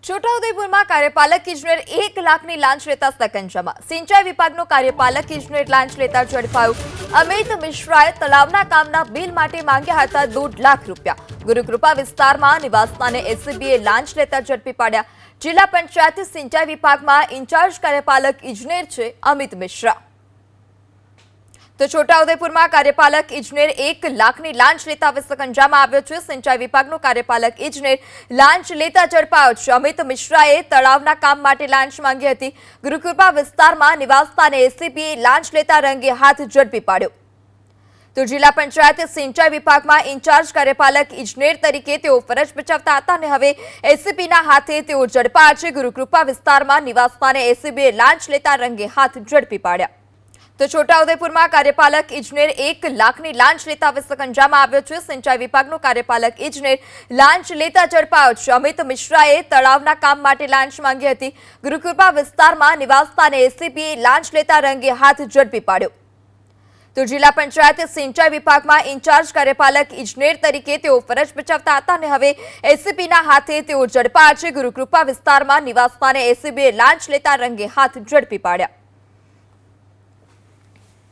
છોટાઉદેપુરમાં કાર્યપાલક ઇજનેર 1 લાખની લાંચ લેતા સકંજામાં સિંચાઈ વિભાગનો કાર્યપાલક ઇજનેર લાંચ લેતા ઝડપાયો। અમિત મિશ્રાએ તળાવના કામના બિલ માટે માંગ્યા હતા 1.5 લાખ રૂપિયા। ગુરુકૃપા વિસ્તારમાં નિવાસસ્થાને એસીબીએ લાંચ લેતા ઝડપી પાડ્યા। જિલ્લા પંચાયત સિંચાઈ વિભાગમાં ઇન્ચાર્જ કાર્યપાલક ઇજનેર છે અમિત મિશ્રા। તો છોટાઉદેપુરમાં કાર્યપાલક ઇજનેર 1 લાખની લાંચ લેતા સકંજામાં આવ્યો છે। સિંચાઈ વિભાગનો કાર્યપાલક ઇજનેર લાંચ લેતા ઝડપાયો છે। અમિત મિશ્રાએ તળાવના કામ માટે લાંચ માંગી હતી। ગુરુકૃપા વિસ્તારમાં નિવાસસ્થાને એસીબીએ લાંચ લેતા રંગે હાથ ઝડપી પાડ્યો। તો જિલ્લા પંચાયત સિંચાઈ વિભાગમાં ઇન્ચાર્જ કાર્યપાલક ઇજનેર તરીકે તેઓ ફરજ બજાવતા હતા અને હવે એસીબીના હાથે તેઓ ઝડપાયા છે। ગુરુકૃપા વિસ્તારમાં નિવાસસ્થાને એસીબીએ લાંચ લેતા રંગે હાથ ઝડપી પાડ્યા। તો છોટાઉદેપુરમાં કાર્યપાલક ઇજનેર 1 લાખની લાંચ લેતા સકંજામાં આવ્યો છે। સિંચાઈ વિભાગનો કાર્યપાલક ઇજનેર લાંચ લેતા ઝડપાયો છે। અમિત મિશ્રાએ તળાવના કામ માટે લાંચ માંગી હતી। ગુરુકૃપા વિસ્તારમાં નિવાસસ્થાને એસીબીએ લાંચ લેતા રંગે હાથ ઝડપી પાડ્યો। તો જિલ્લા પંચાયત સિંચાઈ વિભાગમાં ઇન્ચાર્જ કાર્યપાલક ઇજનેર તરીકે તેઓ ફરજ બજાવતા હતા અને હવે એસીબીના હાથે તેઓ ઝડપાયા છે। ગુરુકૃપા વિસ્તારમાં નિવાસસ્થાને એસીબીએ લાંચ લેતા રંગે હાથ ઝડપી પાડ્યા।